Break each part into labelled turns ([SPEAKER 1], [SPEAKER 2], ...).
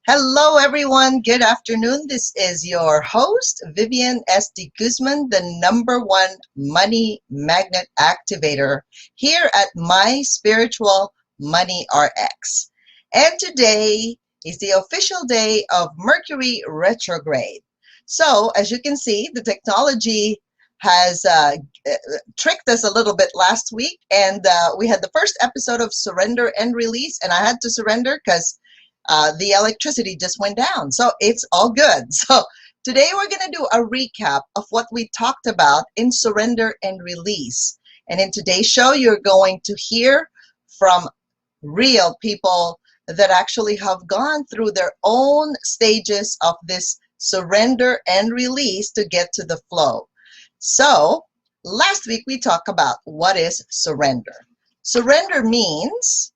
[SPEAKER 1] Hello, everyone. Good afternoon. This is your host, Vivian S. D. Guzman, the #1 money magnet activator here at My Spiritual Money RX. And today is the official day of Mercury retrograde. So, as you can see, the technology has tricked us a little bit last week, and we had the first episode of Surrender and Release, and I had to surrender because the electricity just went down. So it's all good. So today we're going to do a recap of what we talked about in Surrender and Release. And in today's show, you're going to hear from real people that actually have gone through their own stages of this surrender and release to get to the flow. So last week we talked about what is surrender. Surrender means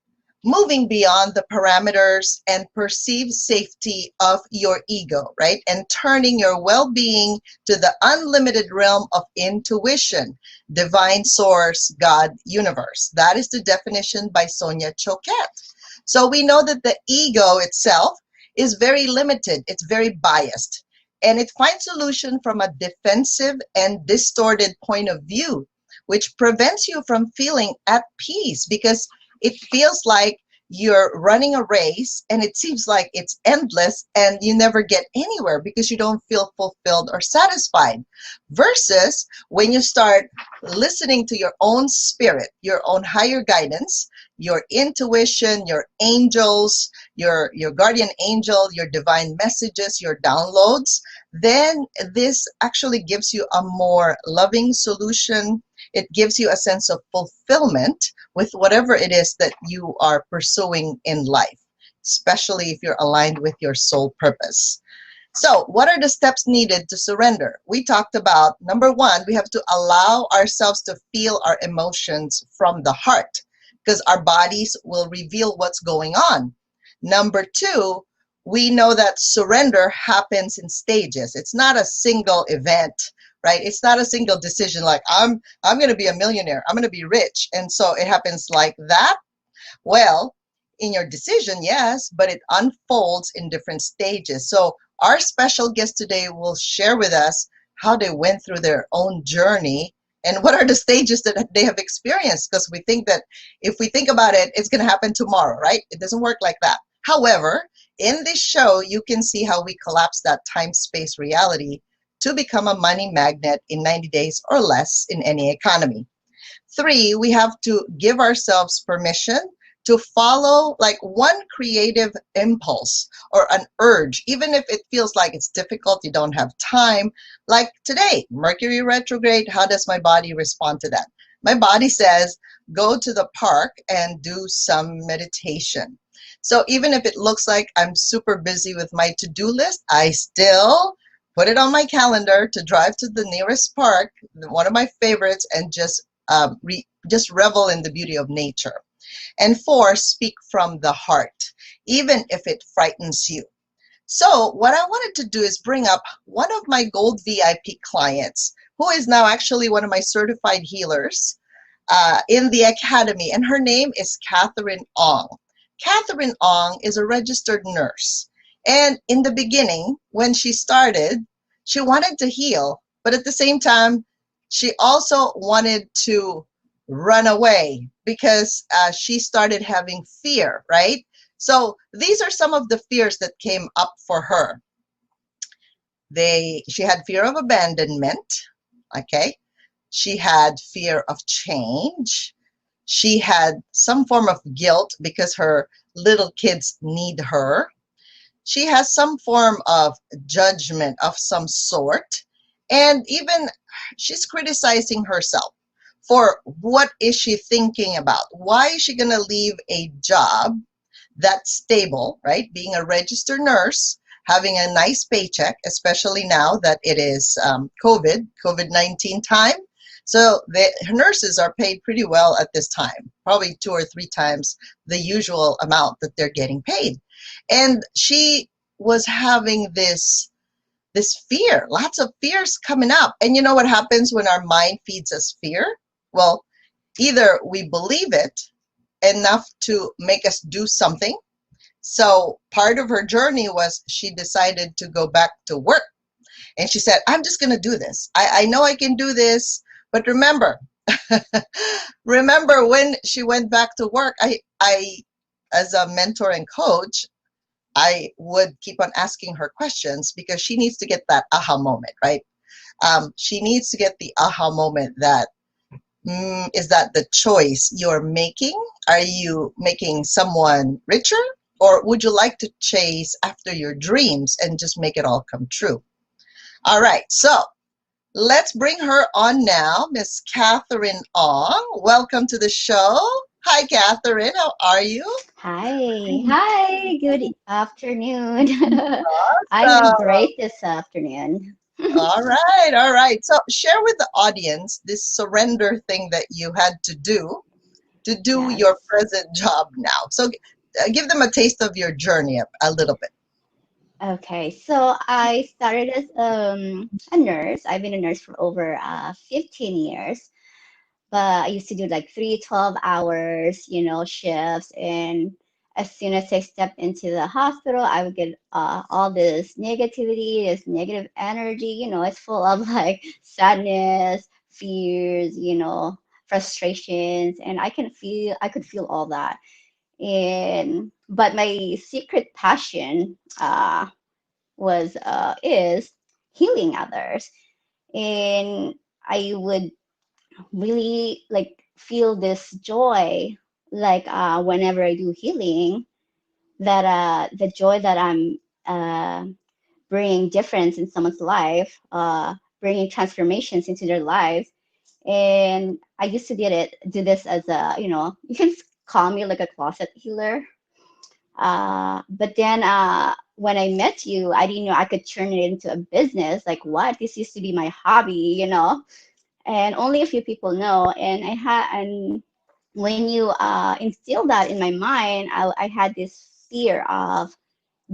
[SPEAKER 1] moving beyond the parameters and perceived safety of your ego, right? And turning your well-being to the unlimited realm of intuition, divine source, God, universe. That is the definition by Sonia Choquette. So we know that the ego itself is very limited. It's very biased. And it finds solution from a defensive and distorted point of view, which prevents you from feeling at peace because it feels like you're running a race and it seems like it's endless and you never get anywhere because you don't feel fulfilled or satisfied. Versus when you start listening to your own spirit, your own higher guidance, your intuition, your angels, your guardian angel, your divine messages, your downloads, then this actually gives you a more loving solution. It gives you a sense of fulfillment with whatever it is that you are pursuing in life, especially if you're aligned with your soul purpose. So what are the steps needed to surrender? We talked about, #1, we have to allow ourselves to feel our emotions from the heart because our bodies will reveal what's going on. #2, we know that surrender happens in stages. It's not a single event, right? It's not a single decision like I'm going to be a millionaire, I'm going to be rich, and so it happens like that. Well, in your decision, yes, but it unfolds in different stages. So our special guest today will share with us how they went through their own journey and what are the stages that they have experienced, because we think that if we think about it, it's going to happen tomorrow, right? It doesn't work like that. However, in this show, you can see how we collapse that time-space reality to become a money magnet in 90 days or less in any economy. 3, we have to give ourselves permission to follow like one creative impulse or an urge, even if it feels like it's difficult, you don't have time. Like today, Mercury retrograde, how does my body respond to that? My body says, go to the park and do some meditation. So even if it looks like I'm super busy with my to-do list, I still put it on my calendar to drive to the nearest park, one of my favorites, and just revel in the beauty of nature. And 4, speak from the heart, even if it frightens you. So what I wanted to do is bring up one of my gold VIP clients, who is now actually one of my certified healers in the academy, and her name is Catherine Ong. Catherine Ong is a registered nurse. And in the beginning, when she started, she wanted to heal, but at the same time, she also wanted to run away because she started having fear, right? So these are some of the fears that came up for her. She had fear of abandonment, okay? She had fear of change. She had some form of guilt because her little kids need her. She has some form of judgment of some sort. And even she's criticizing herself for what is she thinking about? Why is she going to leave a job that's stable, right? Being a registered nurse, having a nice paycheck, especially now that it is COVID-19 time. So the nurses are paid pretty well at this time, probably 2 or 3 times the usual amount that they're getting paid. And she was having this fear, lots of fears coming up. And you know what happens when our mind feeds us fear? Well, either we believe it enough to make us do something, So part of her journey was she decided to go back to work. And she said, I'm just going to do this. I know I can do this. But remember, remember when she went back to work, as a mentor and coach, I would keep on asking her questions because she needs to get that aha moment, right? She needs to get the aha moment that is that the choice you're making? Are you making someone richer? Or would you like to chase after your dreams and just make it all come true? All right, so let's bring her on now, Miss Catherine Ong. Welcome to the show. Hi, Catherine. How are you?
[SPEAKER 2] Hi, hi, good afternoon. I am
[SPEAKER 1] So,
[SPEAKER 2] great this afternoon.
[SPEAKER 1] all right. So share with the audience this surrender thing that you had to do
[SPEAKER 2] Yes.
[SPEAKER 1] your present job now. So give them a taste of your journey a little bit.
[SPEAKER 2] Okay, so I started as a nurse. I've been a nurse for over 15 years, but I used to do like 3 12 hours, shifts. And as soon as I stepped into the hospital, I would get all this negativity, this negative energy. It's full of like sadness, fears, frustrations, and I could feel all that. And but my secret passion was is healing others, and I would really like feel this joy like whenever I do healing, that the joy that I'm uh, bringing difference in someone's life, bringing transformations into their lives. And I used to do this as a, you can call me like a closet healer. But then when I met you, I didn't know I could turn it into a business. Like, what? This used to be my hobby. And only a few people know. And when you instill that in my mind, I had this fear of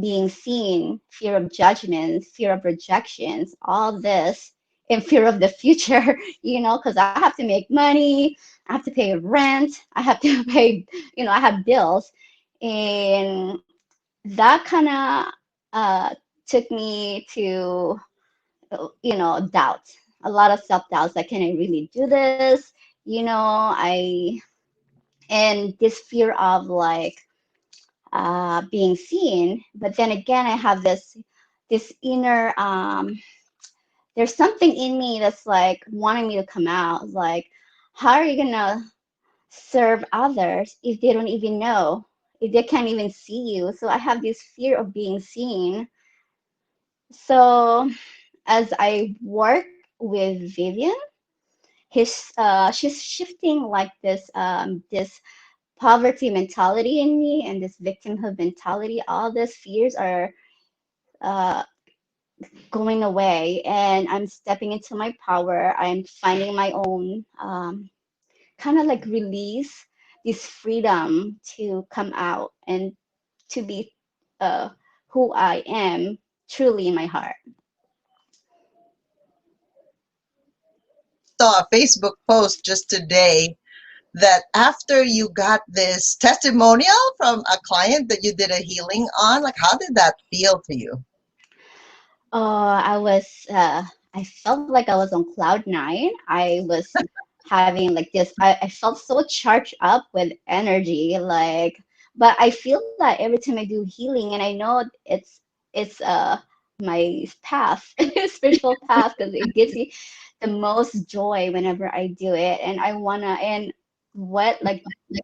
[SPEAKER 2] being seen, fear of judgment, fear of rejections, all this, and fear of the future, because I have to make money, I have to pay rent, I have to pay, I have bills. And that kind of took me to, doubt, a lot of self doubts. Like, can I really do this? And this fear of like being seen. But then again, I have this inner there's something in me that's like wanting me to come out. Like, how are you gonna serve others if they don't even know, if they can't even see you? So I have this fear of being seen. So as I work with Vivian, she's shifting like this poverty mentality in me and this victimhood mentality. All these fears are uh, going away, and I'm stepping into my power. I'm finding my own kind of like release, this freedom to come out and to be uh, who I am truly in my heart.
[SPEAKER 1] Saw a Facebook post just today that after you got this testimonial from a client that you did a healing on, like how did that feel to you?
[SPEAKER 2] I was, I felt like I was on cloud nine. I was having like this, I felt so charged up with energy, like, but I feel that every time I do healing, and I know it's my path, spiritual path, because it gives me the most joy whenever I do it. And I wanna, and what like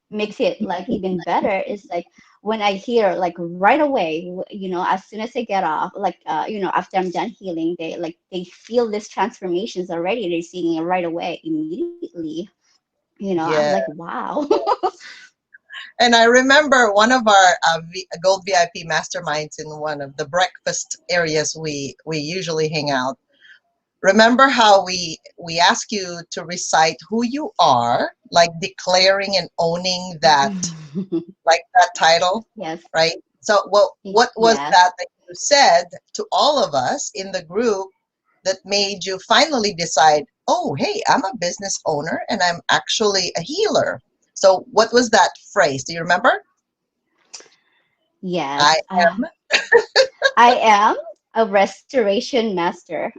[SPEAKER 2] makes it like even better is like when I hear like right away, as soon as I get off, like after I'm done healing, they feel this transformations already. They're seeing it right away, immediately. I was like,
[SPEAKER 1] Yeah.
[SPEAKER 2] wow.
[SPEAKER 1] And I remember one of our Gold VIP masterminds in one of the breakfast areas we usually hang out. Remember how we ask you to recite who you are, like declaring and owning that, like that title,
[SPEAKER 2] Yes,
[SPEAKER 1] right? So, well, what was
[SPEAKER 2] yes.
[SPEAKER 1] that you said to all of us in the group that made you finally decide, oh, hey, I'm a business owner and I'm actually a healer? So, what was that phrase? Do you remember? I
[SPEAKER 2] Yes,
[SPEAKER 1] am.
[SPEAKER 2] I am a restoration master.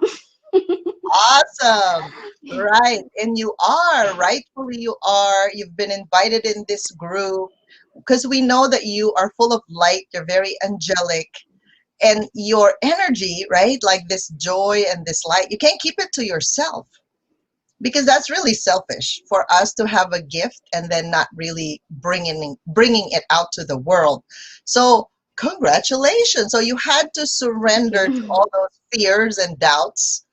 [SPEAKER 1] Awesome. Right. And you are, rightfully you are. You've been invited in this group because we know that you are full of light. You're very angelic. And your energy, right? Like this joy and this light, you can't keep it to yourself because that's really selfish for us to have a gift and then not really bringing it out to the world. So congratulations. So you had to
[SPEAKER 2] Thank
[SPEAKER 1] surrender to
[SPEAKER 2] you.
[SPEAKER 1] all those fears and doubts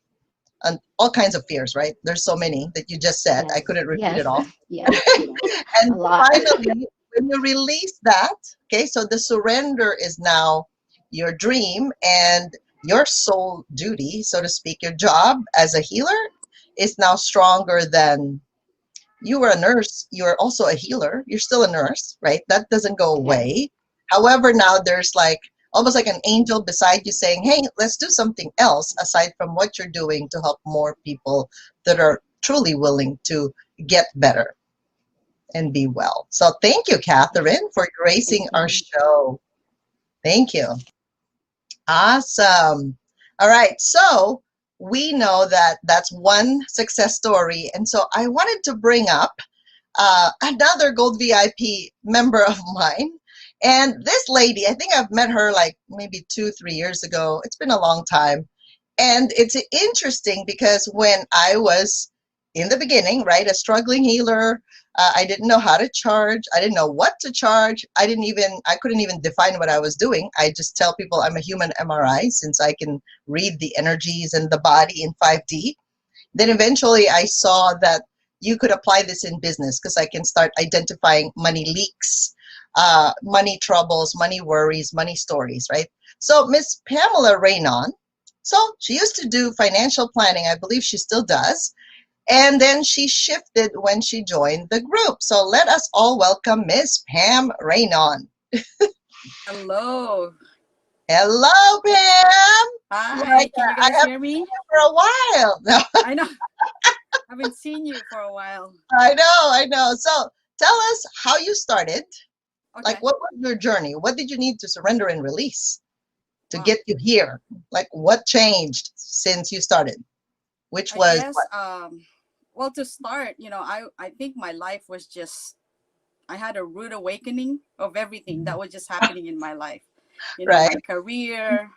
[SPEAKER 1] and all kinds of fears, right? There's so many that you just said. I
[SPEAKER 2] Yes,
[SPEAKER 1] couldn't repeat it
[SPEAKER 2] yes,
[SPEAKER 1] all.
[SPEAKER 2] yes, a
[SPEAKER 1] And
[SPEAKER 2] lot.
[SPEAKER 1] finally, when you release that, okay, so the surrender is now your dream and your soul duty, so to speak, your job as a healer is now stronger than you were a nurse. You're also a healer. You're still a nurse, right? That doesn't go
[SPEAKER 2] Yes,
[SPEAKER 1] away. However, now there's like almost like an angel beside you saying, hey, let's do something else aside from what you're doing to help more people that are truly willing to get better and be well. So thank you,
[SPEAKER 2] yes.
[SPEAKER 1] Catherine, for gracing
[SPEAKER 2] Thank
[SPEAKER 1] our
[SPEAKER 2] you.
[SPEAKER 1] show. Thank you. Awesome. All right. So we know that that's one success story. And so I wanted to bring up another Gold VIP member of mine. And this lady, I think I've met her like maybe 2, 3 years ago. It's been a long time. And it's interesting because when I was in the beginning, right, a struggling healer, I didn't know how to charge. I didn't know what to charge. I couldn't even define what I was doing. I just tell people I'm a human MRI since I can read the energies and the body in 5D. Then eventually I saw that you could apply this in business because I can start identifying money leaks, money troubles, money worries, money stories, right? So Miss Pamela Raynon, so she used to do financial planning. I believe she still does. And then she shifted when she joined the group. So let us all welcome Miss Pam Raynon.
[SPEAKER 3] Hello.
[SPEAKER 1] Hello, Pam.
[SPEAKER 3] Hi.
[SPEAKER 1] Like
[SPEAKER 3] Can you
[SPEAKER 1] I
[SPEAKER 3] guys
[SPEAKER 1] haven't
[SPEAKER 3] hear
[SPEAKER 1] seen
[SPEAKER 3] me?
[SPEAKER 1] you for a while. No,
[SPEAKER 3] I know. Haven't seen you for a while.
[SPEAKER 1] I know. So tell us how you started. Like,
[SPEAKER 3] Okay.
[SPEAKER 1] what was your journey? What did you need to surrender and release to
[SPEAKER 3] Wow.
[SPEAKER 1] get you here? Like, what changed since you started? Which
[SPEAKER 3] I
[SPEAKER 1] was
[SPEAKER 3] guess
[SPEAKER 1] what?
[SPEAKER 3] well, to start, I think my life was just I had a rude awakening of everything that was just happening in my life.
[SPEAKER 1] Right?
[SPEAKER 3] My career.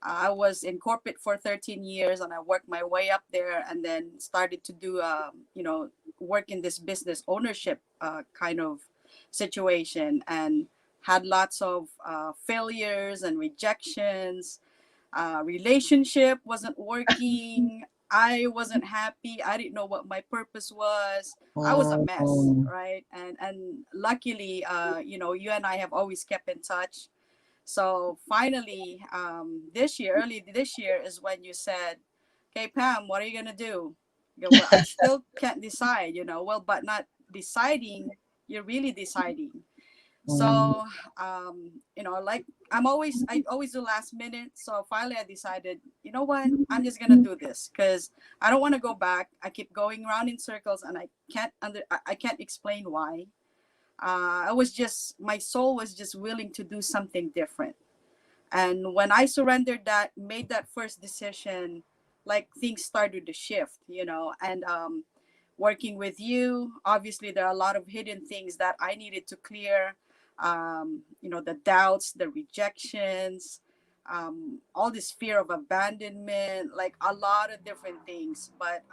[SPEAKER 3] I was in corporate for 13 years and I worked my way up there and then started to do, work in this business ownership kind of situation and had lots of failures and rejections. Relationship wasn't working. I wasn't happy. I didn't know what my purpose was. I was a mess,
[SPEAKER 1] Mm,
[SPEAKER 3] right? And luckily, you and I have always kept in touch. So finally, early this year, is when you said, "Okay, Pam, what are you gonna do?" You go, well, I still can't decide. Well, but not deciding, you're really deciding.
[SPEAKER 1] mm,
[SPEAKER 3] So, like I always do last minute. So finally, I decided, you know what, I'm just gonna do this because I don't want to go back. I keep going around in circles, and I can't explain why. I was just my soul was just willing to do something different. And when I surrendered that, made that first decision, like things started to shift, and working with you, obviously there are a lot of hidden things that I needed to clear. The doubts, the rejections, all this fear of abandonment, like a lot of different things. But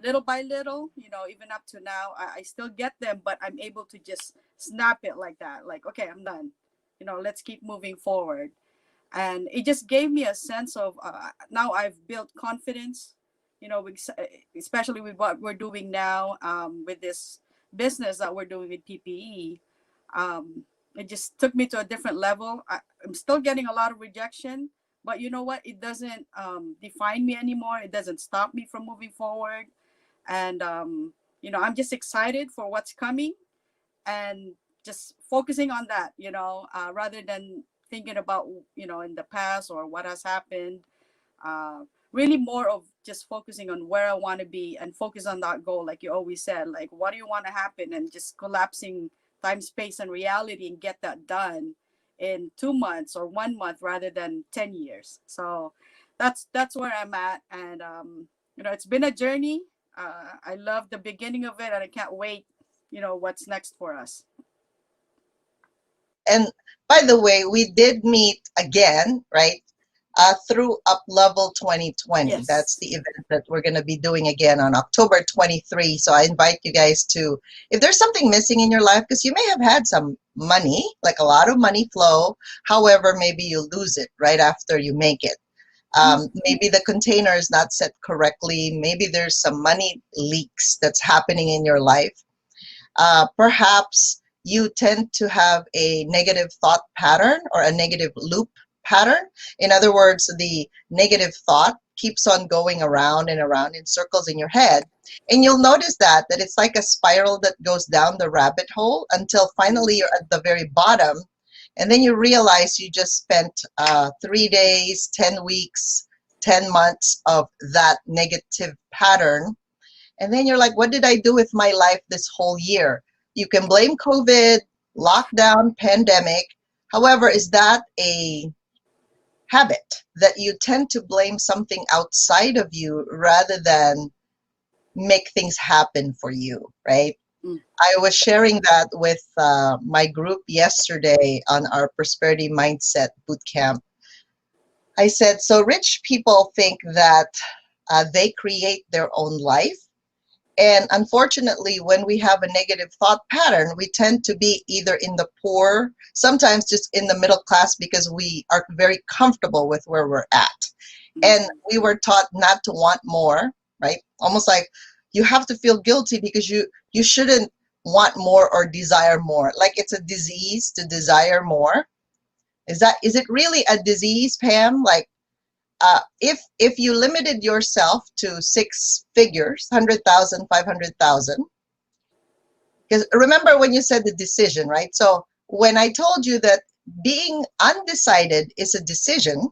[SPEAKER 3] little by little, even up to now, I still get them, but I'm able to just snap it like that. Like, okay, I'm done. Let's keep moving forward. And it just gave me a sense of now I've built confidence, especially with what we're doing now, with this business that we're doing with PPE. It just took me to a different level. I'm still getting a lot of rejection, but you know what, it doesn't define me anymore. It doesn't stop me from moving forward. And I'm just excited for what's coming and just focusing on that, rather than thinking about, in the past or what has happened. uh, Really more of just focusing on where I want to be and focus on that goal, like you always said, like what do you want to happen, and just collapsing time, space, and reality and get that done in 2 months or 1 month rather than 10 years. So that's where I'm at. And it's been a journey. I love the beginning of it, and I can't wait, what's next for us.
[SPEAKER 1] And by the way, we did meet again, right? Through Up Level 2020. That's
[SPEAKER 3] Yes.
[SPEAKER 1] the event that we're going to be doing again on October 23. So I invite you guys to, if there's something missing in your life, because you may have had some money, like a lot of money flow. However, maybe you lose it right after you make it. Maybe the container is not set correctly. Maybe there's some money leaks that's happening in your life. Perhaps you tend to have a negative thought pattern or a negative loop pattern. In other words, the negative thought keeps on going around and around in circles in your head. And you'll notice that it's like a spiral that goes down the rabbit hole until finally you're at the very bottom. And then you realize you just spent 3 days, 10 weeks, 10 months of that negative pattern. And then you're like, what did I do with my life this whole year? You can blame COVID, lockdown, pandemic. However, is that a habit that you tend to blame something outside of you rather than make things happen for you, right? I was sharing that with my group yesterday on our Prosperity Mindset Bootcamp. I said, so rich people think that they create their own life. And unfortunately, when we have a negative thought pattern, we tend to be either in the poor, sometimes just in the middle class, because we are very comfortable with where we're at. And we were taught not to want more, right? Almost like you have to feel guilty because you shouldn't want more or desire more. Like it's a disease to desire more. Is it really a disease, Pam? Like, if you limited yourself to 6 figures, 100,000, 500,000, because remember when you said the decision, right? So when I told you that being undecided is a decision,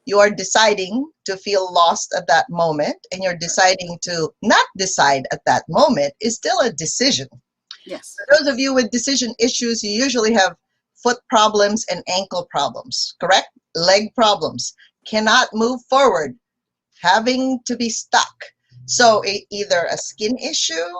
[SPEAKER 1] you are deciding to feel lost at that moment, and you're deciding to not decide at that moment is still a decision.
[SPEAKER 3] Yes.
[SPEAKER 1] For those of you with decision issues, you usually have foot problems and ankle problems, correct? Leg problems. Cannot move forward, having to be stuck. So either a skin issue,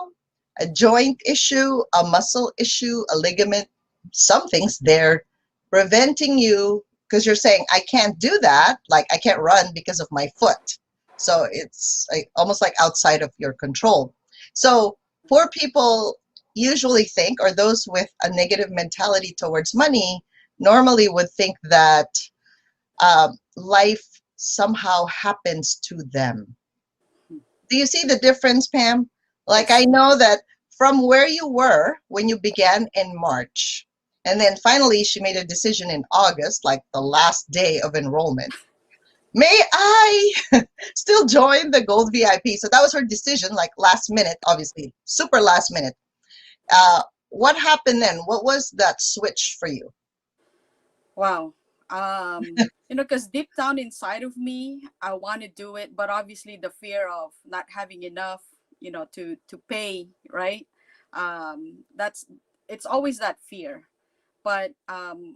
[SPEAKER 1] a joint issue, a muscle issue, a ligament, something's there preventing you because you're saying, I can't do that. Like I can't run because of my foot. So it's almost like outside of your control. So poor people usually think, or those with a negative mentality towards money normally would think that life somehow happens to them. Do you see the difference, Pam? Like
[SPEAKER 3] Yes.
[SPEAKER 1] I know that from where you were when you began in March, and then finally she made a decision in August, like the last day of enrollment. May I still join the Gold VIP? So that was her decision, like last minute, obviously, super last minute. What happened then? What was that switch for you?
[SPEAKER 3] Wow. Because deep down inside of me, I want to do it, but obviously the fear of not having enough, to pay, right? It's always that fear. But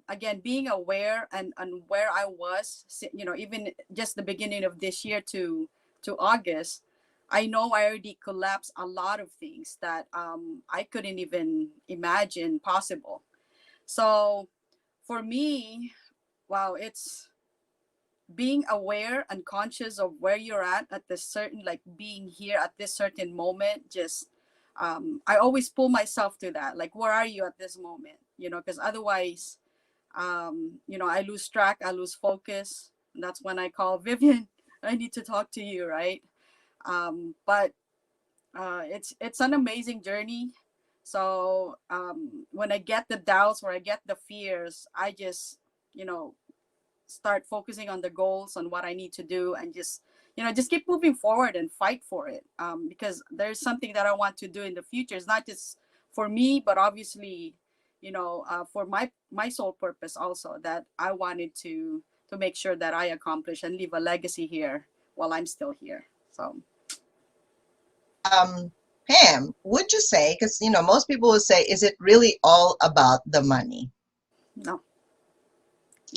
[SPEAKER 3] again, being aware and where I was, even just the beginning of this year to August, I know I already collapsed a lot of things that I couldn't even imagine possible. So for me, wow, it's being aware and conscious of where you're at this certain, like being here at this certain moment. Just I always pull myself to that, like where are you at this moment, because otherwise I lose track, I lose focus, and that's when I call Vivian. I need to talk to you, right? But it's an amazing journey. So when I get the doubts or I get the fears, I just you know start focusing on the goals, on what I need to do, and just keep moving forward and fight for it, because there's something that I want to do in the future. It's not just for me, but obviously for my sole purpose also, that I wanted to make sure that I accomplish and leave a legacy here while I'm still here. So
[SPEAKER 1] Pam, would you say, because most people would say, is it really all about the money?
[SPEAKER 3] no.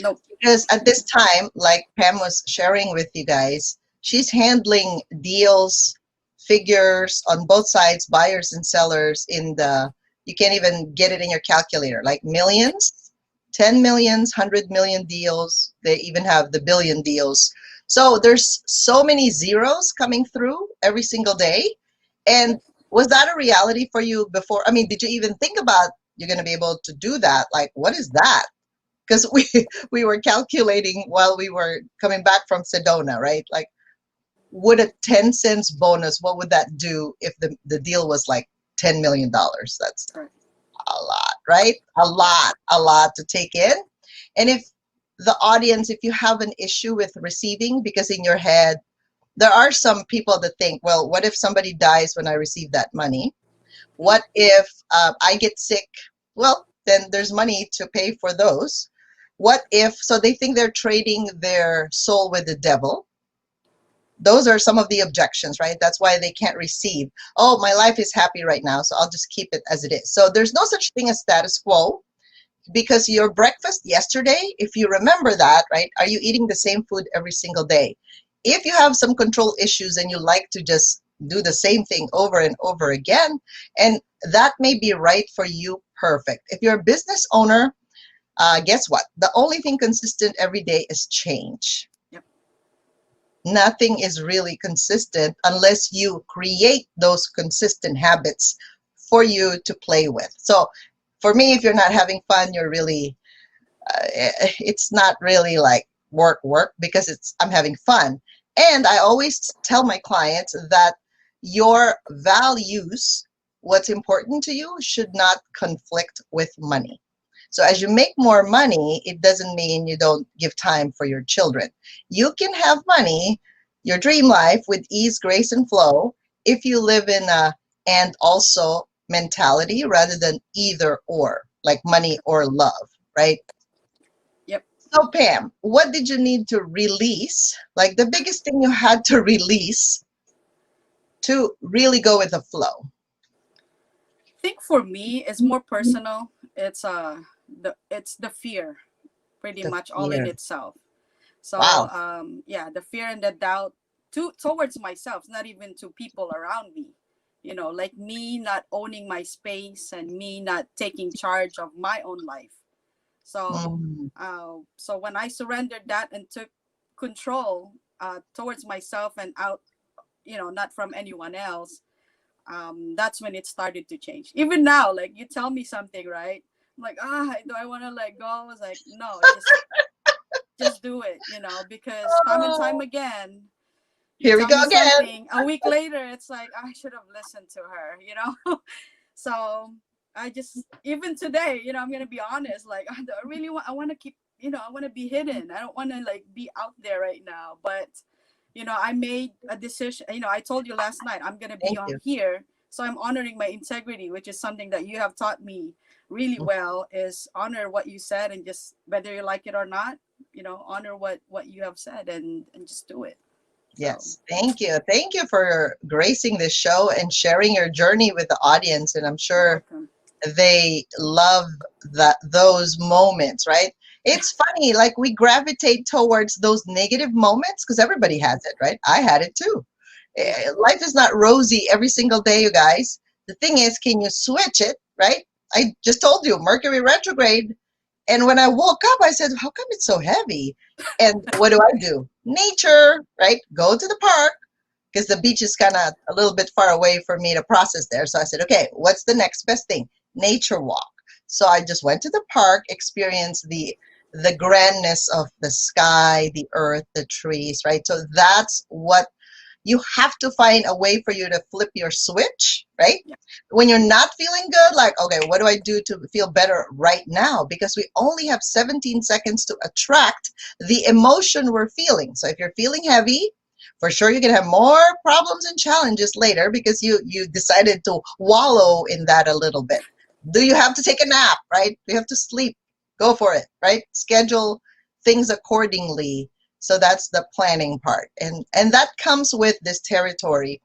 [SPEAKER 3] Nope.
[SPEAKER 1] Because at this time, like Pam was sharing with you guys, she's handling deals, figures on both sides, buyers and sellers in the, you can't even get it in your calculator, like millions, 10 millions, 100 million deals. They even have the billion deals. So there's so many zeros coming through every single day. And was that a reality for you before? I mean, did you even think about you're going to be able to do that? Like, what is that? Because we were calculating while we were coming back from Sedona, right? Like, would a 10 cents bonus, what would that do if the deal was like $10 million? That's
[SPEAKER 3] Right.
[SPEAKER 1] a lot, right? A lot to take in. And if the audience, if you have an issue with receiving, because in your head, there are some people that think, well, what if somebody dies when I receive that money? What if I get sick? Well, then there's money to pay for those. What if, so they think they're trading their soul with the devil. Those are some of the objections, right? That's why they can't receive. Oh, my life is happy right now, so I'll just keep it as it is. So there's no such thing as status quo, because your breakfast yesterday, if you remember that, right? Are you eating the same food every single day? If you have some control issues and you like to just do the same thing over and over again, and that may be right for you, perfect. If you're a business owner, guess what? The only thing consistent every day is change.
[SPEAKER 3] Yep.
[SPEAKER 1] Nothing is really consistent unless you create those consistent habits for you to play with. So for me, if you're not having fun, you're really, it's not really like work, because I'm having fun. And I always tell my clients that your values, what's important to you, should not conflict with money. So as you make more money, it doesn't mean you don't give time for your children. You can have money, your dream life, with ease, grace, and flow if you live in a and also mentality rather than either or, like money or love, right?
[SPEAKER 3] Yep.
[SPEAKER 1] So Pam, what did you need to release? Like the biggest thing you had to release to really go with the flow?
[SPEAKER 3] I think for me, it's more personal. It's the fear, pretty
[SPEAKER 1] The
[SPEAKER 3] much all in
[SPEAKER 1] fear.
[SPEAKER 3] itself. So
[SPEAKER 1] Wow.
[SPEAKER 3] yeah, the fear and the doubt towards myself, not even to people around me. You know, like me not owning my space and me not taking charge of my own life. So,
[SPEAKER 1] Mm,
[SPEAKER 3] so when I surrendered that and took control towards myself and out, not from anyone else, that's when it started to change. Even now, like you tell me something, right? I'm like, do I want to let go? I was like, no, just do it, because time and time
[SPEAKER 1] oh,
[SPEAKER 3] again, you
[SPEAKER 1] here we
[SPEAKER 3] tell
[SPEAKER 1] go
[SPEAKER 3] me
[SPEAKER 1] again.
[SPEAKER 3] something, a week later, it's like, I should have listened to her. So I just, even today, I'm going to be honest, like, I want to keep, I want to be hidden. I don't want to like be out there right now. But, I made a decision, I told you last night, I'm going to be
[SPEAKER 1] Thank
[SPEAKER 3] on
[SPEAKER 1] you.
[SPEAKER 3] here. So I'm honoring my integrity, which is something that you have taught me really well, is honor what you said, and just whether you like it or not, honor what you have said, and just do it. So
[SPEAKER 1] Yes, thank you. Thank you for gracing this show and sharing your journey with the audience. And I'm
[SPEAKER 3] you're
[SPEAKER 1] sure
[SPEAKER 3] welcome.
[SPEAKER 1] they love those moments, right? It's funny, like we gravitate towards those negative moments because everybody has it, right? I had it too.
[SPEAKER 3] Yep.
[SPEAKER 1] Life is not rosy every single day, you guys. The thing is, can you switch it, right? I just told you, Mercury retrograde. And when I woke up, I said, how come it's so heavy? And what do? Nature, right? Go to the park, because the beach is kind of a little bit far away for me to process there. So I said, okay, what's the next best thing? Nature walk. So I just went to the park, experienced the grandness of the sky, the earth, the trees, right? So that's what you have to find a way for you to flip your switch, right?
[SPEAKER 3] Yeah.
[SPEAKER 1] When you're not feeling good, like, okay, what do I do to feel better right now? Because we only have 17 seconds to attract the emotion we're feeling. So if you're feeling heavy, for sure you're going to have more problems and challenges later because you decided to wallow in that a little bit. Do you have to take a nap, right? Do you have to sleep? Go for it, right? Schedule things accordingly. So that's the planning part. And that comes with this territory.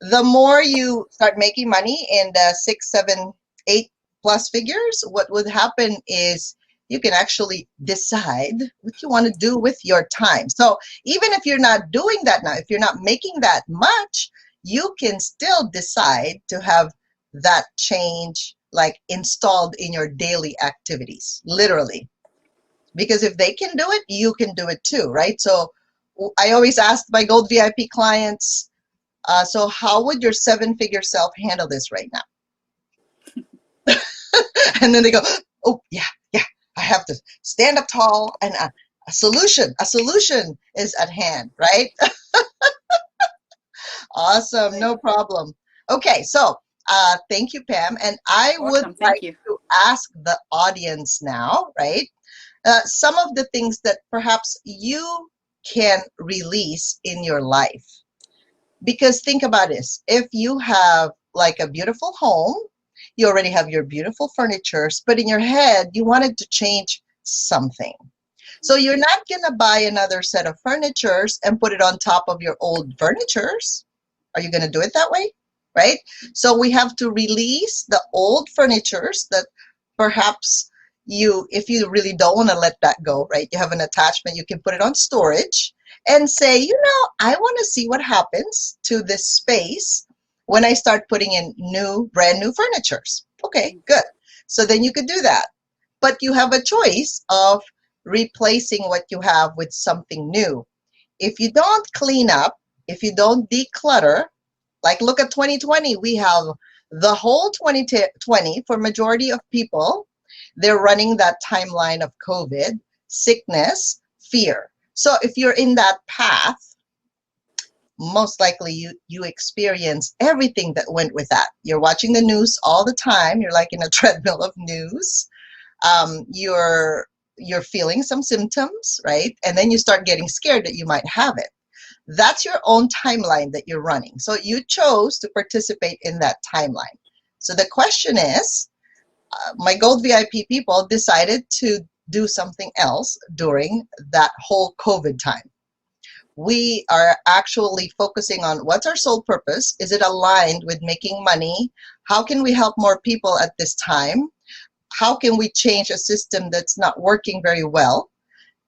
[SPEAKER 1] The more you start making money in the 6, 7, 8 plus figures, what would happen is you can actually decide what you want to do with your time. So even if you're not doing that now, if you're not making that much, you can still decide to have that change like installed in your daily activities, literally. Because if they can do it, you can do it too, right? So I always ask my Gold VIP clients, so how would your seven-figure self handle this right now? And then they go, oh, yeah, I have to stand up tall, and a solution is at hand, right? Awesome, no problem. Okay, so thank you, Pam. And I would
[SPEAKER 3] Welcome. Thank
[SPEAKER 1] like
[SPEAKER 3] you.
[SPEAKER 1] to ask the audience now, right? Some of the things that perhaps you can release in your life. Because think about this, if you have like a beautiful home, you already have your beautiful furniture, but in your head, you wanted to change something. So you're not going to buy another set of furnitures and put it on top of your old furnitures. Are you going to do it that way? Right? So we have to release the old furnitures that perhaps if you really don't want to let that go, right? You have an attachment, you can put it on storage and say, I want to see what happens to this space when I start putting in brand new furnitures. Okay, good. So then you could do that. But you have a choice of replacing what you have with something new. If you don't clean up, if you don't declutter, like look at 2020, we have the whole 2020 for majority of people, they're running that timeline of COVID, sickness, fear. So if you're in that path, most likely you experience everything that went with that. You're watching the news all the time. You're like in a treadmill of news. You're feeling some symptoms, right? And then you start getting scared that you might have it. That's your own timeline that you're running. So you chose to participate in that timeline. So the question is, my Gold VIP people decided to do something else during that whole COVID time. We are actually focusing on what's our sole purpose? Is it aligned with making money? How can we help more people at this time? How can we change a system that's not working very well?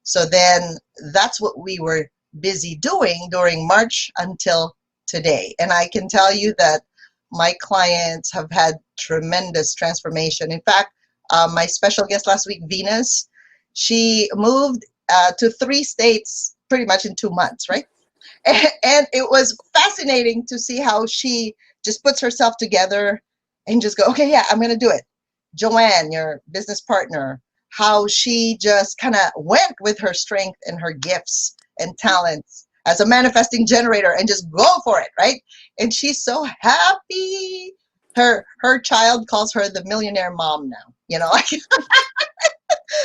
[SPEAKER 1] So then that's what we were busy doing during March until today. And I can tell you that my clients have had tremendous transformation. In fact, my special guest last week, Venus, she moved to 3 states pretty much in 2 months, right? And it was fascinating to see how she just puts herself together and just go, okay, yeah, I'm going to do it. Joanne, your business partner, how she just kind of went with her strength and her gifts and talents as a manifesting generator and just go for it, right? And she's so happy. Her child calls her the millionaire mom now, like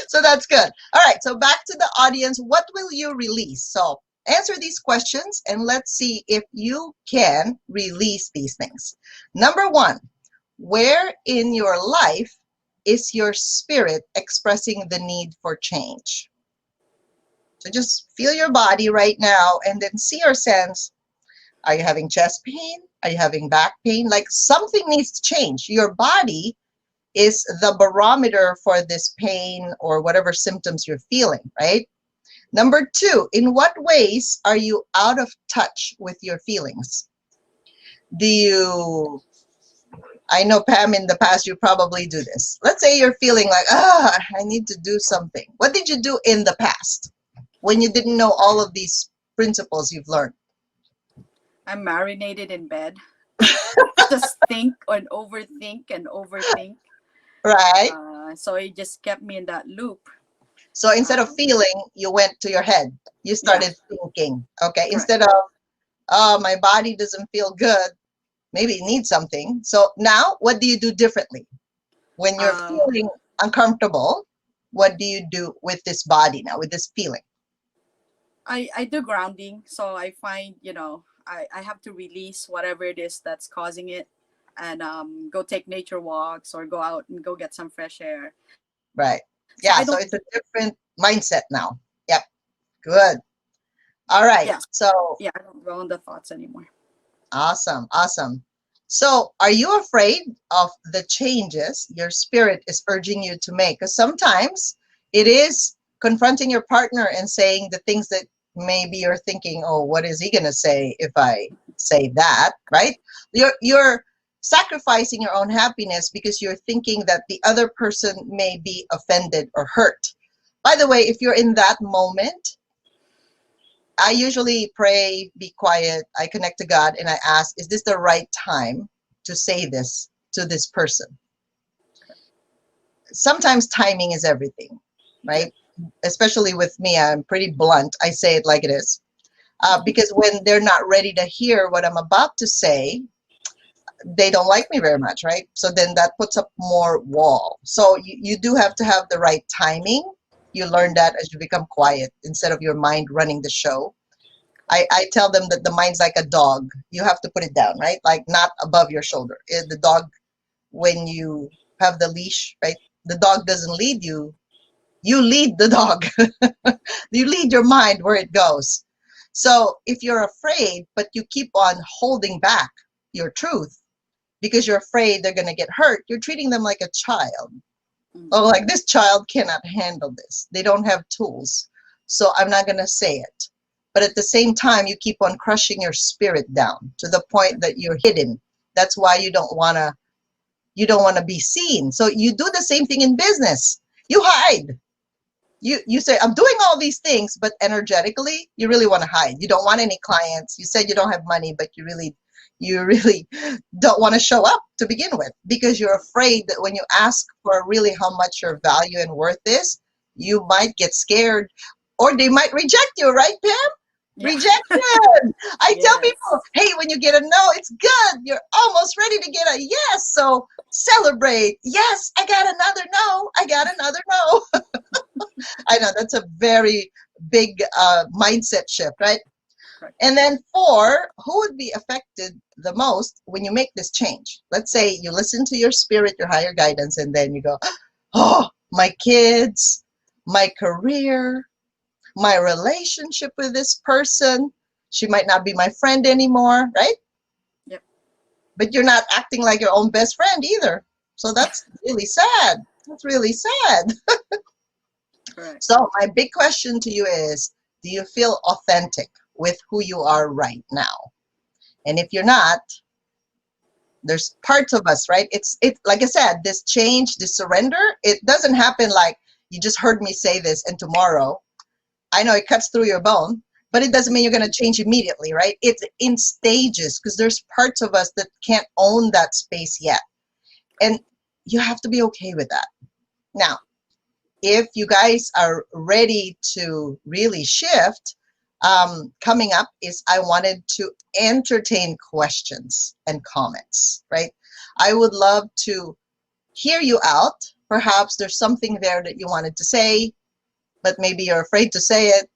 [SPEAKER 1] so that's good. All right, so back to the audience. What will you release? So answer these questions and let's see if you can release these things. Number 1, where in your life is your spirit expressing the need for change? So just feel your body right now and then see or sense, are you having chest pain? Are you having back pain? Like something needs to change. Your body is the barometer for this pain or whatever symptoms you're feeling, right? Number 2, in what ways are you out of touch with your feelings? I know, Pam, in the past, you probably do this. Let's say you're feeling like, I need to do something. What did you do in the past when you didn't know all of these principles you've learned?
[SPEAKER 3] I'm marinated in bed. Just think and overthink.
[SPEAKER 1] Right.
[SPEAKER 3] So it just kept me in that loop.
[SPEAKER 1] So instead of feeling, you went to your head. You started thinking. Okay.
[SPEAKER 3] Correct.
[SPEAKER 1] Instead of, my body doesn't feel good, maybe it needs something. So now what do you do differently? When you're feeling uncomfortable, what do you do with this body now, with this feeling?
[SPEAKER 3] I do grounding. So I find, I have to release whatever it is that's causing it and go take nature walks or go out and go get some fresh air.
[SPEAKER 1] Right. Yeah. So it's a different mindset now. Yep. Good. All right.
[SPEAKER 3] Yeah.
[SPEAKER 1] So
[SPEAKER 3] yeah, I don't go on the thoughts anymore.
[SPEAKER 1] Awesome. Awesome. So are you afraid of the changes your spirit is urging you to make? Because sometimes it is confronting your partner and saying the things that maybe you're thinking, oh, what is he gonna say if I say that, right? You're sacrificing your own happiness because you're thinking that the other person may be offended or hurt. By the way, if you're in that moment, I usually pray, be quiet, I connect to God, and I ask, is this the right time to say this to this person? Sometimes timing is everything, right? Especially with me, I'm pretty blunt. I say it like it is. Because when they're not ready to hear what I'm about to say, they don't like me very much, right? So then that puts up more wall. So you do have to have the right timing. You learn that as you become quiet instead of your mind running the show. I tell them that the mind's like a dog. You have to put it down, right? Like not above your shoulder. The dog, when you have the leash, right? The dog doesn't lead you. You lead the dog. You lead your mind where it goes. So if you're afraid, but you keep on holding back your truth because you're afraid they're going to get hurt, you're treating them like a child. Oh, like this child cannot handle this. They don't have tools. So I'm not going to say it. But at the same time, you keep on crushing your spirit down to the point that you're hidden. That's why you don't want to be seen. So you do the same thing in business. You hide. You say, I'm doing all these things, but energetically, you really want to hide. You don't want any clients. You said you don't have money, but you really don't want to show up to begin with because you're afraid that when you ask for really how much your value and worth is, you might get scared or they might reject you, right, Pam? Yeah. Rejection. I tell people, hey, when you get a no, it's good. You're almost ready to get a yes. So celebrate. Yes, I got another no. I got another no. I know that's a very big mindset shift, right? And then 4, who would be affected the most when you make this change? Let's say you listen to your spirit, your higher guidance, and then you go, oh, my kids, my career, my relationship with this person. She might not be my friend anymore, right?
[SPEAKER 3] Yep.
[SPEAKER 1] But you're not acting like your own best friend either. So that's really sad. That's really sad.
[SPEAKER 3] Correct.
[SPEAKER 1] So my big question to you is, do you feel authentic with who you are right now? And if you're not, there's parts of us, right? It's like I said, this change, this surrender, it doesn't happen like you just heard me say this and tomorrow. I know it cuts through your bone, but it doesn't mean you're going to change immediately, right? It's in stages because there's parts of us that can't own that space yet. And you have to be okay with that. Now, if you guys are ready to really shift, coming up is I wanted to entertain questions and comments, right? I would love to hear you out. Perhaps there's something there that you wanted to say, but maybe you're afraid to say it.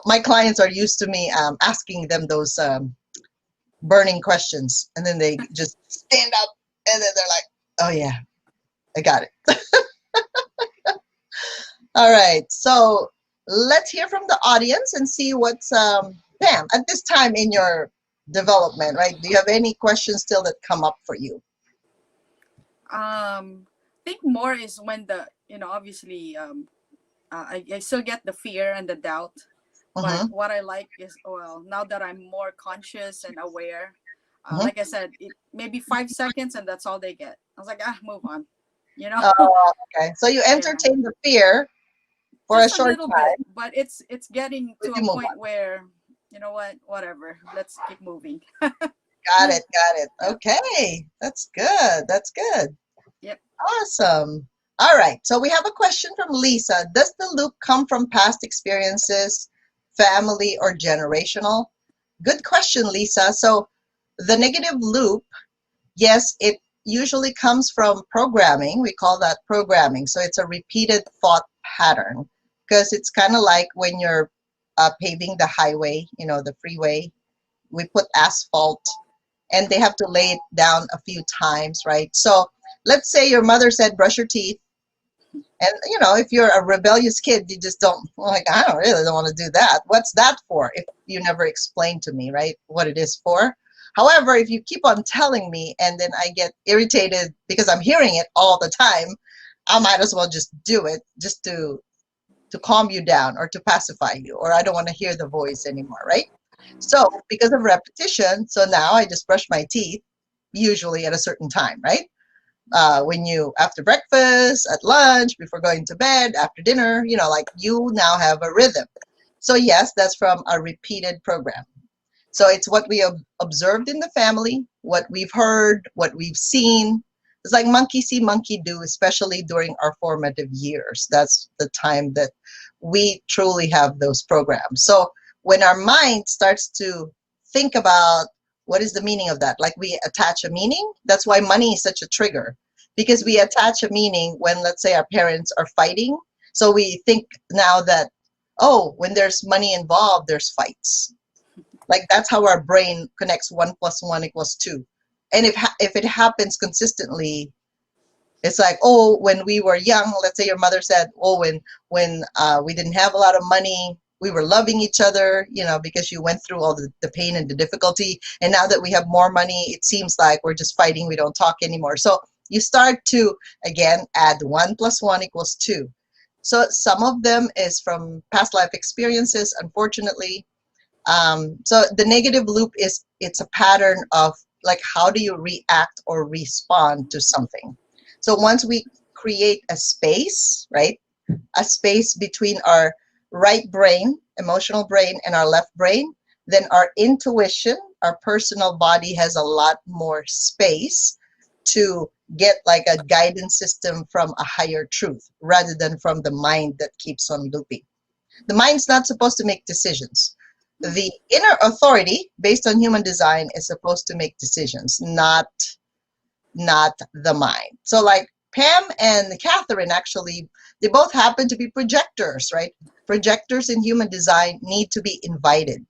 [SPEAKER 1] My clients are used to me asking them those burning questions, and then they just stand up, and then they're like, oh yeah, I got it. All right, so let's hear from the audience and see what's, Pam, at this time in your development, right? Do you have any questions still that come up for you?
[SPEAKER 3] I think more is when obviously, I still get the fear and the doubt. But what I like is, well, now that I'm more conscious and aware, like I said, maybe 5 seconds and that's all they get. I was like, move on,
[SPEAKER 1] Okay, so you entertain the fear for
[SPEAKER 3] just
[SPEAKER 1] a short
[SPEAKER 3] little
[SPEAKER 1] time.
[SPEAKER 3] bit, but it's getting to a point where, you know what, whatever, let's keep moving.
[SPEAKER 1] Got it. Okay, that's good. That's good.
[SPEAKER 3] Yep.
[SPEAKER 1] Awesome. All right, so we have a question from Lisa. Does the loop come from past experiences, family, or generational? Good question, Lisa. So the negative loop, yes, it usually comes from programming. We call that programming. So it's a repeated thought pattern because it's kind of like when you're paving the highway, the freeway, we put asphalt and they have to lay it down a few times, right? So let's say your mother said, brush your teeth. And, if you're a rebellious kid, you just don't, I don't want to do that. What's that for? If you never explained to me, right, what it is for. However, if you keep on telling me and then I get irritated because I'm hearing it all the time, I might as well just do it just to calm you down or to pacify you, or I don't want to hear the voice anymore, right? So because of repetition, so now I just brush my teeth usually at a certain time, right? When you after breakfast, at lunch, before going to bed, after dinner, like you now have a rhythm. So yes, that's from a repeated program. So it's what we have observed in the family, what we've heard, what we've seen. It's like monkey see, monkey do, especially during our formative years. That's the time that we truly have those programs. So when our mind starts to think about what is the meaning of that, like we attach a meaning, that's why money is such a trigger, because we attach a meaning when, let's say, our parents are fighting. So we think now that, oh, when there's money involved, there's fights. Like that's how our brain connects 1 + 1 = 2. And if it happens consistently, it's like, oh, when we were young, let's say your mother said, oh, when we didn't have a lot of money, we were loving each other, because you went through all the pain and the difficulty. And now that we have more money, it seems like we're just fighting. We don't talk anymore. So you start to, again, add 1 + 1 = 2. So some of them is from past life experiences, unfortunately. So the negative loop it's a pattern of like, how do you react or respond to something? So once we create a space, right? A space between our right brain, emotional brain, and our left brain, then our intuition, our personal body has a lot more space to get like a guidance system from a higher truth rather than from the mind that keeps on looping. The mind's not supposed to make decisions. The inner authority, based on human design, is supposed to make decisions, not the mind. So like Pam and Catherine, actually, they both happen to be projectors, right? Projectors in human design need to be invited.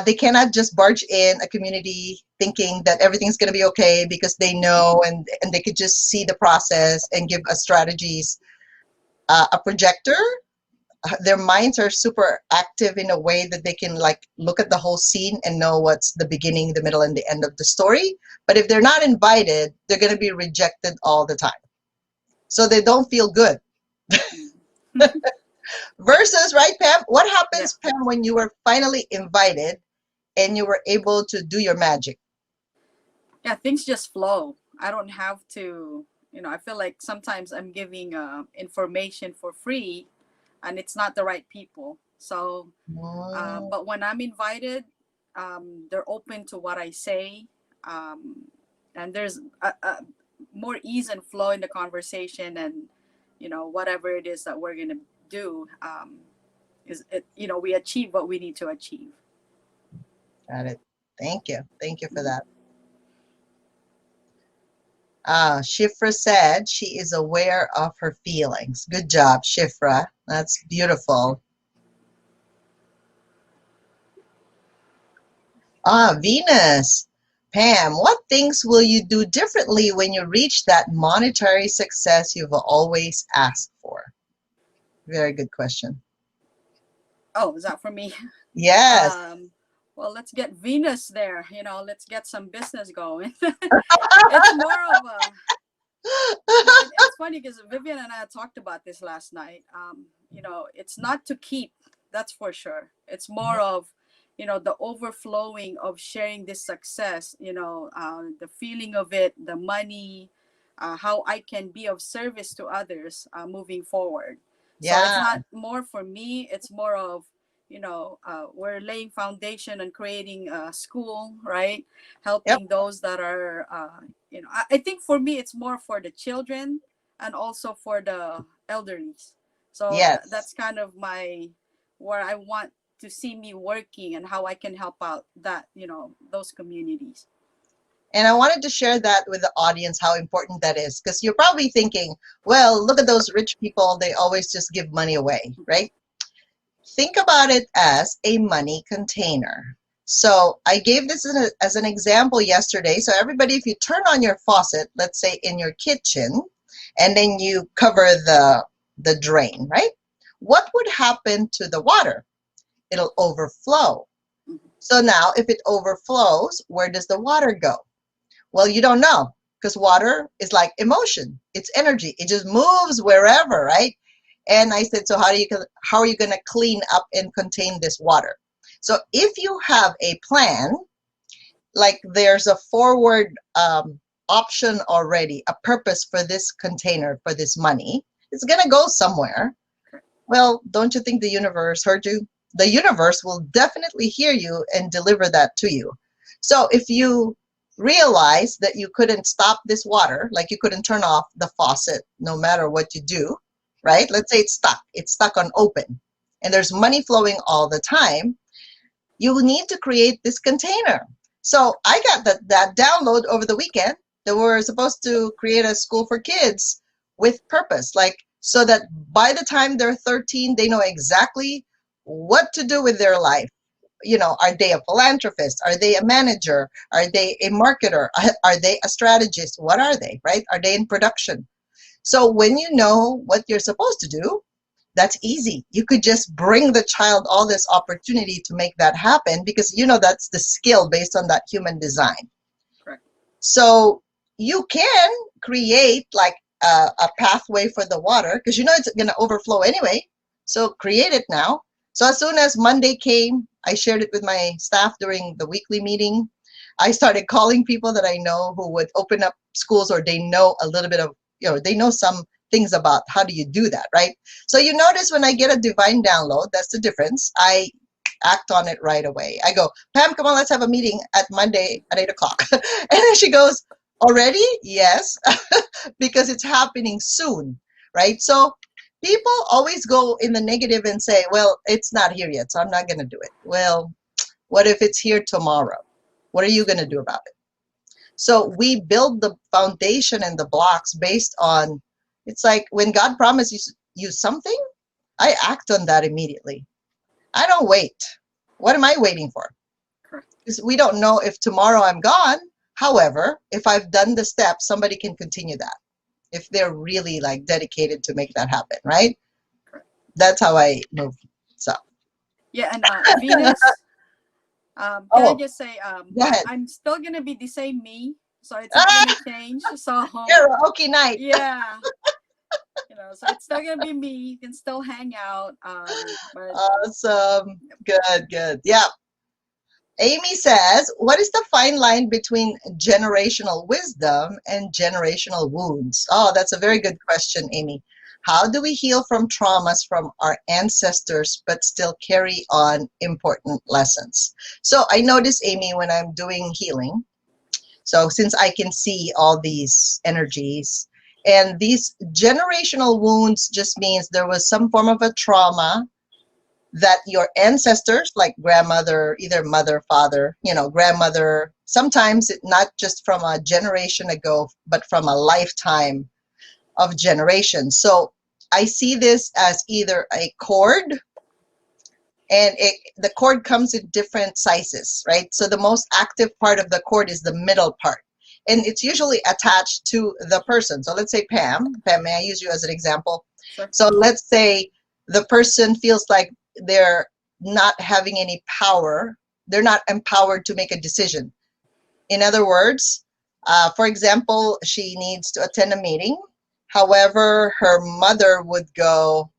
[SPEAKER 1] They cannot just barge in a community thinking that everything's going to be okay because they know and they could just see the process and give us strategies. A projector, their minds are super active in a way that they can like look at the whole scene and know what's the beginning, the middle, and the end of the story. But if they're not invited, they're going to be rejected all the time. So they don't feel good. Versus, right, Pam? What happens,
[SPEAKER 3] Yeah.
[SPEAKER 1] Pam, when you were finally invited and you were able to do your magic?
[SPEAKER 3] Yeah, things just flow. I don't have to, I feel like sometimes I'm giving information for free and it's not the right people. So, but when I'm invited, they're open to what I say. And there's a more ease and flow in the conversation, and, whatever it is that we're going to do, is it, we achieve what we need to achieve.
[SPEAKER 1] Got it. Thank you. Thank you for that. Shifra said she is aware of her feelings. Good job, Shifra. That's beautiful. Venus. Pam, what things will you do differently when you reach that monetary success you've always asked for? Very good question.
[SPEAKER 3] Oh, is that for me?
[SPEAKER 1] Yes.
[SPEAKER 3] Well, let's get Venus there. Let's get some business going. It's more of a. It's funny because Vivian and I talked about this last night. It's not to keep, that's for sure. It's more of, the overflowing of sharing this success. The feeling of it, the money, how I can be of service to others moving forward. So it's not more for me. It's more of, we're laying foundation and creating a school, right? Helping those that are, I think for me, it's more for the children and also for the elderly. So that's kind of where I want to see me working and how I can help out that, those communities.
[SPEAKER 1] And I wanted to share that with the audience, how important that is, because you're probably thinking, well, look at those rich people. They always just give money away, right? Think about it as a money container. So I gave this as an example yesterday. So everybody, if you turn on your faucet, let's say in your kitchen, and then you cover the drain, right? What would happen to the water? It'll overflow. So now if it overflows, where does the water go? Well, you don't know because water is like emotion. It's energy. It just moves wherever, right? And I said, so how are you going to clean up and contain this water? So if you have a plan, like there's a forward option already, a purpose for this container, for this money, it's going to go somewhere. Well, don't you think the universe heard you? The universe will definitely hear you and deliver that to you. So if you realize that you couldn't stop this water, like you couldn't turn off the faucet no matter what you do, right? Let's say it's stuck on open and there's money flowing all the time. You will need to create this container. So I got that download over the weekend that we're supposed to create a school for kids with purpose, like so that by the time they're 13, they know exactly what to do with their life. You know, are they a philanthropist? Are they a manager? Are they a marketer? Are they a strategist? What are they, right? Are they in production? So when you know what you're supposed to do, that's easy. You could just bring the child all this opportunity to make that happen because you know that's the skill based on that human design.
[SPEAKER 3] Correct.
[SPEAKER 1] So you can create like a pathway for the water because you know it's going to overflow anyway. So create it now. So as soon as Monday came, I shared it with my staff during the weekly meeting. I started calling people that I know who would open up schools, or they know a little bit of, you know, they know some things about how do you do that, right? So you notice when I get a divine download, that's the difference. I act on it right away. I go, Pam, come on, let's have a meeting at Monday at 8 o'clock. And then she goes, already? Yes, because it's happening soon, right? So people always go in the negative and say, well, it's not here yet, so I'm not going to do it. Well, what if it's here tomorrow? What are you going to do about it? So we build the foundation and the blocks based on, it's like when God promises you something, I act on that immediately. I don't wait. What am I waiting for? Because we don't know if tomorrow I'm gone. However, if I've done the steps, somebody can continue that if they're really like dedicated to make that happen, right? That's how I move. So
[SPEAKER 3] yeah, and Venus, can I just say,
[SPEAKER 1] go ahead.
[SPEAKER 3] I'm still gonna be the same me, so it's not gonna change. So
[SPEAKER 1] Karaoke night.
[SPEAKER 3] yeah, you know, so it's still gonna be me. You can still hang out. But
[SPEAKER 1] Awesome. Good. Yeah. Amy says, what is the fine line between generational wisdom and generational wounds? Oh, that's a very good question, Amy. How do we heal from traumas from our ancestors but still carry on important lessons? So I notice, Amy, when I'm doing healing, so since I can see all these energies, and these generational wounds just means there was some form of a trauma that your ancestors, like grandmother, either mother, father, you know, grandmother, sometimes not just from a generation ago, but from a lifetime of generations. So I see this as either a cord, and the cord comes in different sizes, right? So the most active part of the cord is the middle part, and it's usually attached to the person. So let's say Pam, may I use you as an example?
[SPEAKER 3] Sure.
[SPEAKER 1] So let's say the person feels like they're not having any power. They're not empowered to make a decision. In other words, for example, she needs to attend a meeting. However, her mother would go,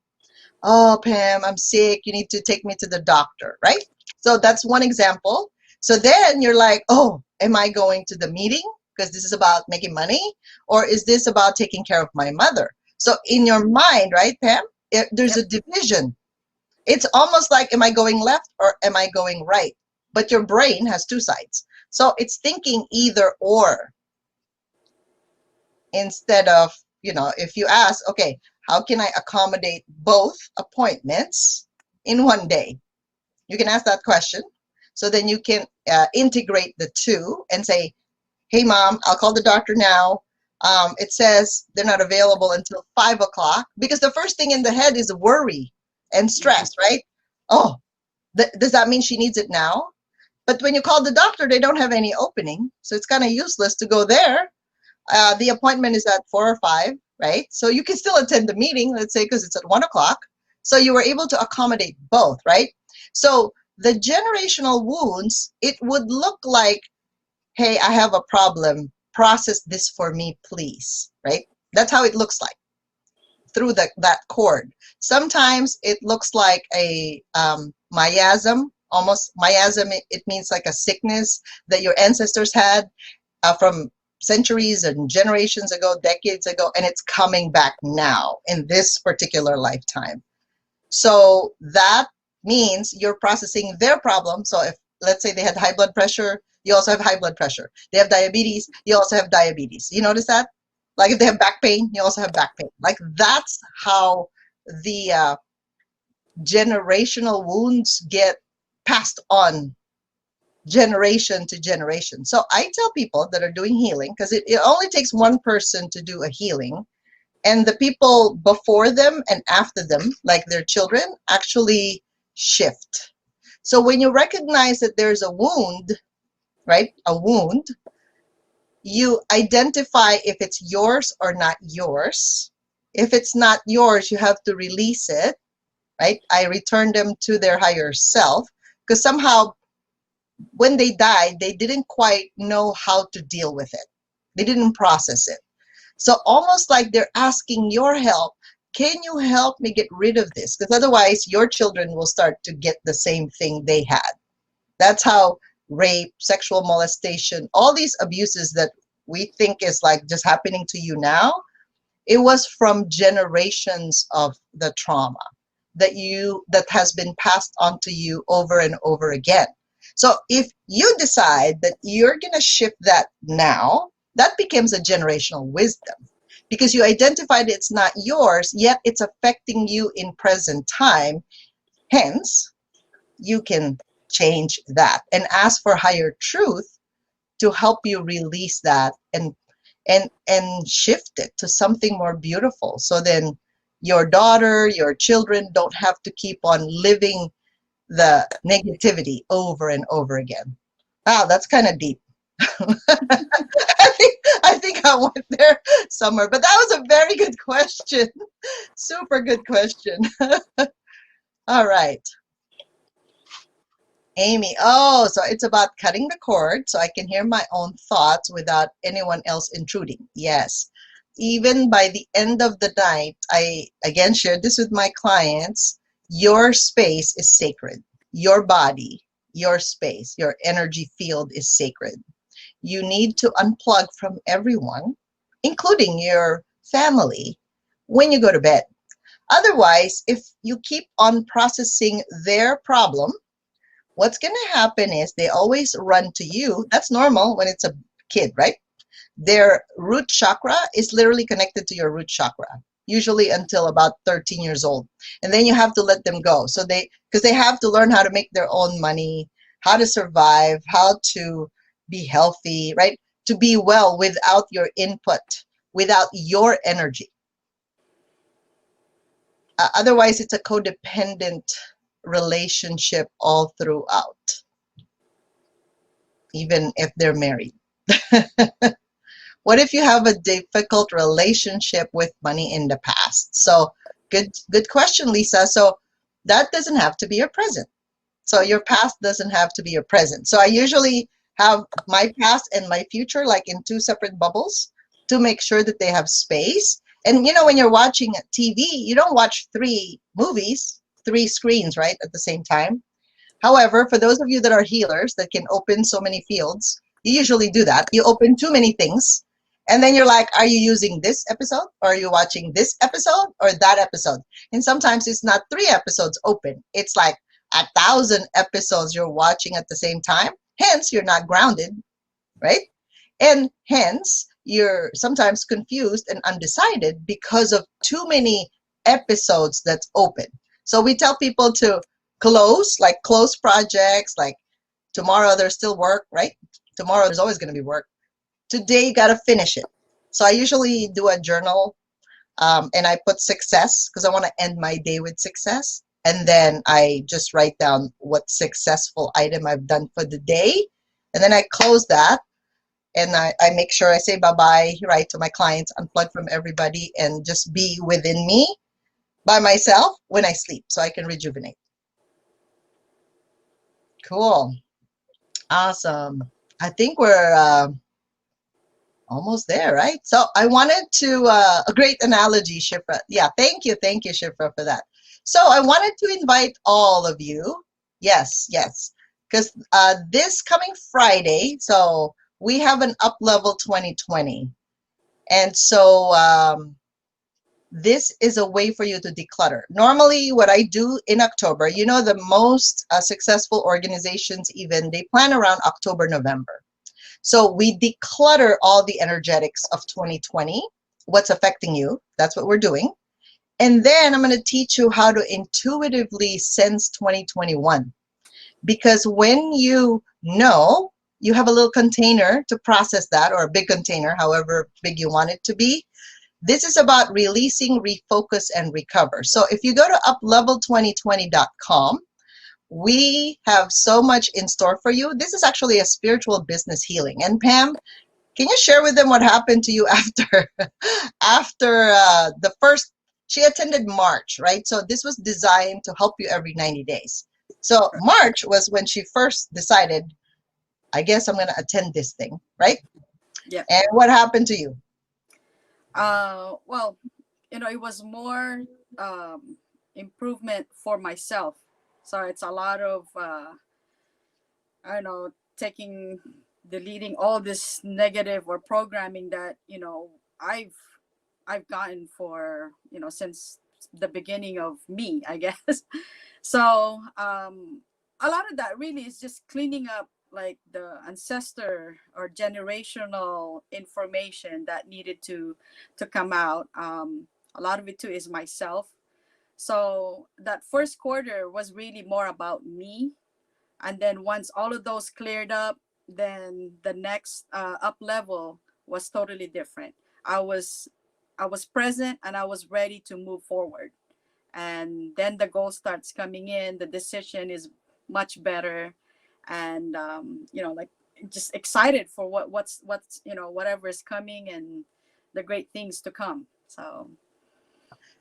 [SPEAKER 1] oh, Pam, I'm sick. You need to take me to the doctor, right? So that's one example. So then you're like, oh, am I going to the meeting because this is about making money? Or is this about taking care of my mother? So in your mind, right, Pam, there's a division. It's almost like, am I going left or am I going right? But your brain has two sides. So it's thinking either or instead of, you know, if you ask, okay, how can I accommodate both appointments in one day? You can ask that question. So then you can integrate the two and say, hey, Mom, I'll call the doctor now. It says they're not available until 5 o'clock, because the first thing in the head is worry and stress, right? Oh, does that mean she needs it now? But when you call the doctor, they don't have any opening. So it's kind of useless to go there. The appointment is at 4 or 5, right? So you can still attend the meeting, let's say, because it's at 1 o'clock. So you were able to accommodate both, right? So the generational wounds, it would look like, hey, I have a problem process this for me, please, right? That's how it looks like through that cord. Sometimes it looks like a miasm, almost miasm. It means like a sickness that your ancestors had from centuries and generations ago, decades ago, and it's coming back now in this particular lifetime. So that means you're processing their problem. So if, let's say, they had high blood pressure, you also have high blood pressure. They have diabetes, you also have diabetes. You notice that? Like if they have back pain, you also have back pain. Like that's how the generational wounds get passed on generation to generation. So I tell people that are doing healing, because it only takes one person to do a healing, and the people before them and after them, like their children, actually shift. So when you recognize that there's a wound, right, a wound, you identify if it's yours or not yours. If it's not yours, you have to release it, right? I return them to their higher self, because somehow when they died, they didn't quite know how to deal with it. They didn't process it. So almost like they're asking your help. Can you help me get rid of this? Because otherwise your children will start to get the same thing they had. That's how rape, sexual molestation, all these abuses that we think is like just happening to you now, it was from generations of the trauma that has been passed on to you over and over again. So if you decide that you're going to shift that now, that becomes a generational wisdom, because you identified it's not yours, yet it's affecting you in present time. Hence, you can change that and ask for higher truth to help you release that and shift it to something more beautiful. So then your daughter, your children don't have to keep on living the negativity over and over again. Wow, that's kind of deep. I think I went there somewhere, but that was a very good question. Super good question. All right. Amy, oh, so it's about cutting the cord so I can hear my own thoughts without anyone else intruding. Yes. Even by the end of the night, I again shared this with my clients. Your space is sacred. Your body, your space, your energy field is sacred. You need to unplug from everyone, including your family, when you go to bed. Otherwise, if you keep on processing their problem, what's going to happen is they always run to you. That's normal when it's a kid, right? Their root chakra is literally connected to your root chakra, usually until about 13 years old. And then you have to let them go. So because they have to learn how to make their own money, how to survive, how to be healthy, right? To be well without your input, without your energy. Otherwise, it's a codependent relationship all throughout, even if they're married. What if you have a difficult relationship with money in the past? So good question, Lisa. So that doesn't have to be your present. So your past doesn't have to be your present. So I usually have my past and my future like in two separate bubbles to make sure that they have space. And you know, when you're watching TV, you don't watch 3 movies, 3 screens, right, at the same time. However, for those of you that are healers that can open so many fields, you usually do that. You open too many things. And then you're like, are you using this episode? Or are you watching this episode or that episode? And sometimes it's not 3 episodes open. It's like 1,000 episodes you're watching at the same time. Hence, you're not grounded, right? And hence, you're sometimes confused and undecided because of too many episodes that's open. So we tell people to close projects, like tomorrow there's still work, right? Tomorrow there's always going to be work. Today you got to finish it. So I usually do a journal and I put success because I want to end my day with success. And then I just write down what successful item I've done for the day. And then I close that and I make sure I say bye-bye, right, to my clients, unplug from everybody and just be within me by myself when I sleep so I can rejuvenate. Cool. Awesome. I think we're Almost there, right? So I wanted to, a great analogy, Shifra. Yeah, thank you, Shifra, for that. So I wanted to invite all of you. Yes, yes, because this coming Friday, so we have an Up Level 2020. And so this is a way for you to declutter. Normally, what I do in October, you know, the most successful organizations, even they plan around October, November. So we declutter all the energetics of 2020, what's affecting you. That's what we're doing. And then I'm going to teach you how to intuitively sense 2021. Because when you know, you have a little container to process that, or a big container, however big you want it to be. This is about releasing, refocus, and recover. So if you go to uplevel2020.com, we have so much in store for you. This is actually a spiritual business healing. And Pam, can you share with them what happened to you after the first, she attended March, right? So this was designed to help you every 90 days. So March was when she first decided, I guess I'm going to attend this thing, right?
[SPEAKER 3] Yeah.
[SPEAKER 1] And what happened to you?
[SPEAKER 3] Well, it was more improvement for myself. So it's a lot of I don't know, deleting all this negative or programming that I've gotten for since the beginning of me, I guess. So a lot of that really is just cleaning up like the ancestor or generational information that needed to come out. A lot of it too is myself. So that first quarter was really more about me, and then once all of those cleared up, then the next up level was totally different. I was present and I was ready to move forward, and then the goal starts coming in, the decision is much better, and like just excited for what's whatever is coming and the great things to come.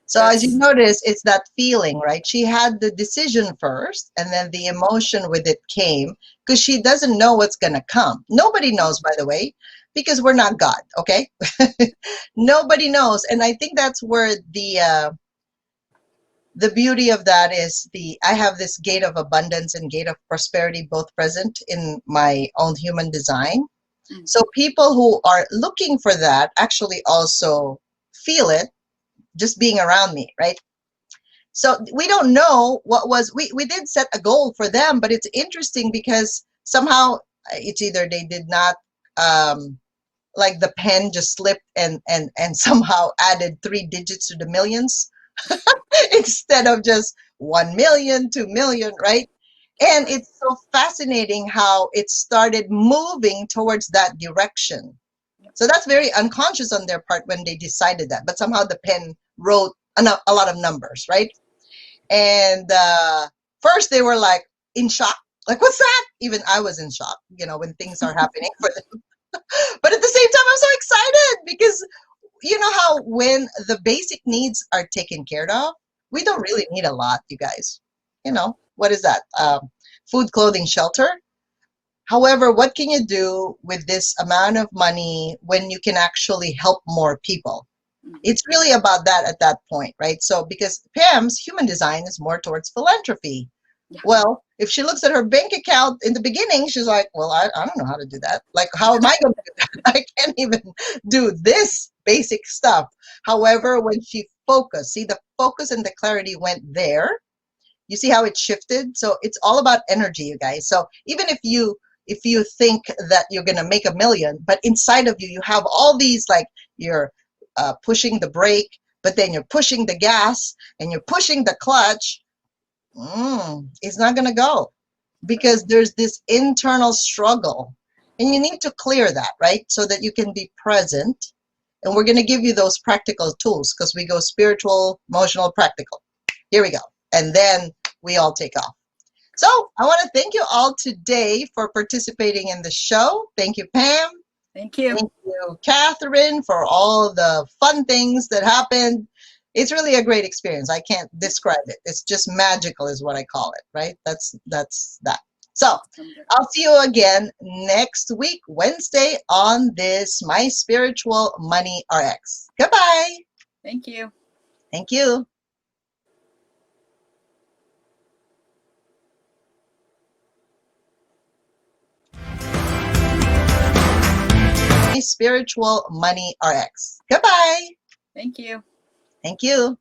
[SPEAKER 1] So as you notice, it's that feeling, right? She had the decision first, and then the emotion with it came because she doesn't know what's going to come. Nobody knows, by the way, because we're not God, okay? Nobody knows. And I think that's where the beauty of that is I have this gate of abundance and gate of prosperity both present in my own human design. So people who are looking for that actually also feel it just being around me, right? So we don't know what was, we did set a goal for them, but it's interesting because somehow it's either they did not, like the pen just slipped and somehow added 3 digits to the millions instead of just 1 million, 2 million, right? And it's so fascinating how it started moving towards that direction. So that's very unconscious on their part when they decided that, but somehow the pen wrote a lot of numbers, right? And first they were like in shock, like, what's that? Even I was in shock, when things are happening for them. But at the same time, I'm so excited because you know how when the basic needs are taken care of, we don't really need a lot, you guys. What is that? Food, clothing, shelter. However, what can you do with this amount of money when you can actually help more people? It's really about that at that point, right? So because Pam's human design is more towards philanthropy. Yeah. Well, if she looks at her bank account in the beginning, she's like, well, I don't know how to do that. Like, how am I going to do that? I can't even do this basic stuff. However, when she focused, see the focus and the clarity went there. You see how it shifted? So it's all about energy, you guys. So even if you think that you're going to make $1 million, but inside of you, you have all these, like you're pushing the brake, but then you're pushing the gas and you're pushing the clutch, it's not going to go because there's this internal struggle and you need to clear that, right? So that you can be present. And we're going to give you those practical tools because we go spiritual, emotional, practical. Here we go. And then we all take off. So I want to thank you all today for participating in the show. Thank you, Pam.
[SPEAKER 3] Thank you.
[SPEAKER 1] Thank you, Catherine, for all the fun things that happened. It's really a great experience. I can't describe it. It's just magical is what I call it, right? That's that. So
[SPEAKER 3] Someday.
[SPEAKER 1] I'll see you again next week, Wednesday, on this My Spiritual Money RX. Goodbye.
[SPEAKER 3] Thank you.
[SPEAKER 1] Thank you. My Spiritual Money RX. Goodbye.
[SPEAKER 3] Thank you.
[SPEAKER 1] Thank you.